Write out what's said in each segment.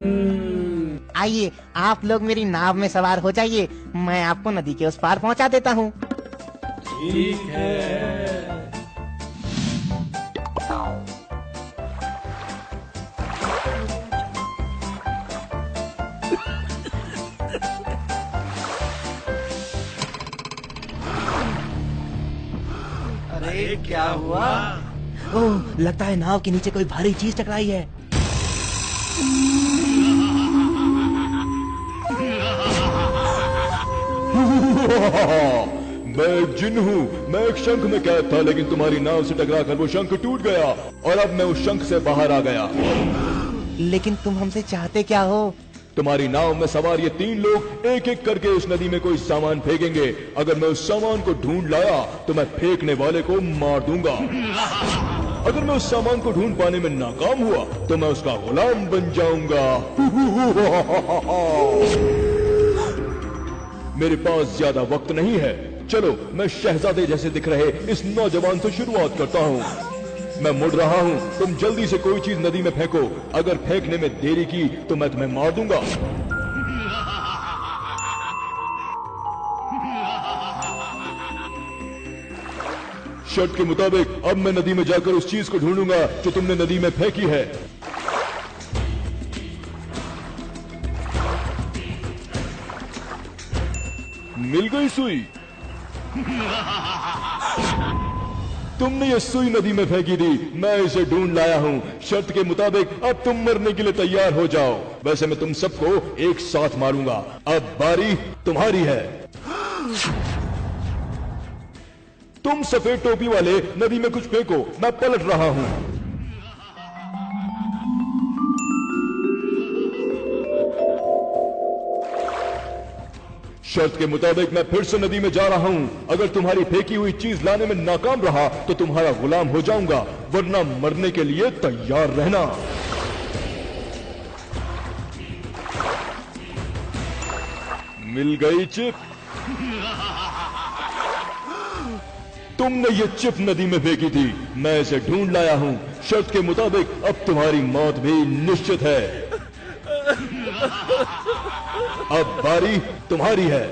आइए, आप लोग मेरी नाव में सवार हो जाइए, मैं आपको नदी के उस पार पहुंचा देता हूँ। ठीक है। अरे क्या हुआ? ओह, लगता है नाव के नीचे कोई भारी चीज टकराई है। मैं एक जिन हूँ। मैं एक शंख में कैद था, लेकिन तुम्हारी नाव से टकराकर वो शंख टूट गया और अब मैं उस शंख से बाहर आ गया। लेकिन तुम हमसे चाहते क्या हो? तुम्हारी नाव में सवार ये 3 लोग एक एक करके उस नदी में कोई सामान फेंकेंगे। अगर मैं उस सामान को ढूंढ लाया तो मैं फेंकने वाले को मार दूंगा। अगर मैं उस सामान को ढूंढ पाने में नाकाम हुआ तो मैं उसका गुलाम बन जाऊंगा। मेरे पास ज्यादा वक्त नहीं है। चलो, मैं शहजादे जैसे दिख रहे इस नौजवान से शुरुआत करता हूँ। मैं मुड़ रहा हूँ, तुम जल्दी से कोई चीज नदी में फेंको। अगर फेंकने में देरी की तो मैं तुम्हें मार दूंगा। शर्त के मुताबिक अब मैं नदी में जाकर उस चीज को ढूंढूंगा जो तुमने नदी में फेंकी है। मिल गई सुई। तुमने ये सुई नदी में फेंकी थी, मैं इसे ढूंढ लाया हूँ। शर्त के मुताबिक अब तुम मरने के लिए तैयार हो जाओ। वैसे मैं तुम सबको एक साथ मारूंगा। अब बारी तुम्हारी है। तुम सफेद टोपी वाले नदी में कुछ फेंको, मैं पलट रहा हूँ। शर्त के मुताबिक मैं फिर से नदी में जा रहा हूँ। अगर तुम्हारी फेंकी हुई चीज लाने में नाकाम रहा तो तुम्हारा गुलाम हो जाऊंगा, वरना मरने के लिए तैयार रहना। मिल गई चिप। तुमने ये चिप नदी में फेंकी थी, मैं इसे ढूंढ लाया हूँ। शर्त के मुताबिक अब तुम्हारी मौत भी निश्चित है। अब बारी तुम्हारी है।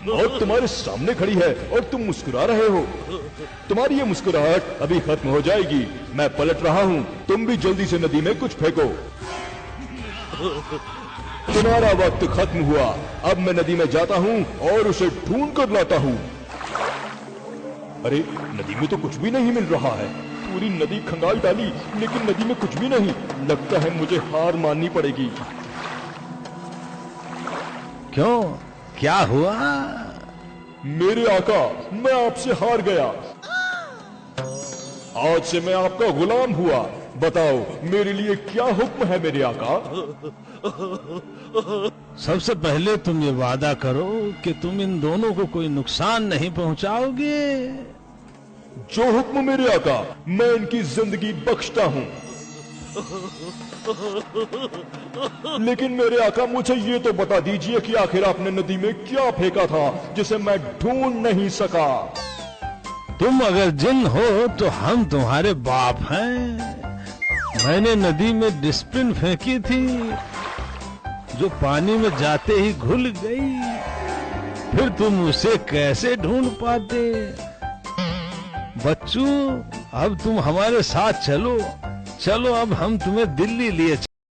मौत तुम्हारे सामने खड़ी है और तुम मुस्कुरा रहे हो। तुम्हारी ये मुस्कुराहट अभी खत्म हो जाएगी। मैं पलट रहा हूँ, तुम भी जल्दी से नदी में कुछ फेंको। तुम्हारा वक्त खत्म हुआ। अब मैं नदी में जाता हूँ और उसे ढूंढ कर लाता हूँ। अरे, नदी में तो कुछ भी नहीं मिल रहा है। पूरी नदी खंगाल डाली, लेकिन नदी में कुछ भी नहीं। लगता है मुझे हार माननी पड़ेगी। क्यों, क्या हुआ? मेरे आका, मैं आपसे हार गया। आज से मैं आपका गुलाम हुआ। बताओ, मेरे लिए क्या हुक्म है मेरे आका? सबसे पहले तुम ये वादा करो कि तुम इन दोनों को कोई नुकसान नहीं पहुंचाओगे। जो हुक्म मेरे आका, मैं इनकी जिंदगी बख्शता हूँ। लेकिन मेरे आका, मुझे ये तो बता दीजिए कि आखिर आपने नदी में क्या फेंका था जिसे मैं ढूंढ नहीं सका? तुम अगर जिन हो तो हम तुम्हारे बाप हैं। मैंने नदी में डिस्प्रिन फेंकी थी जो पानी में जाते ही घुल गई। फिर तुम उसे कैसे ढूंढ पाते? बच्चों, अब तुम हमारे साथ चलो। चलो, अब हम तुम्हें दिल्ली लिए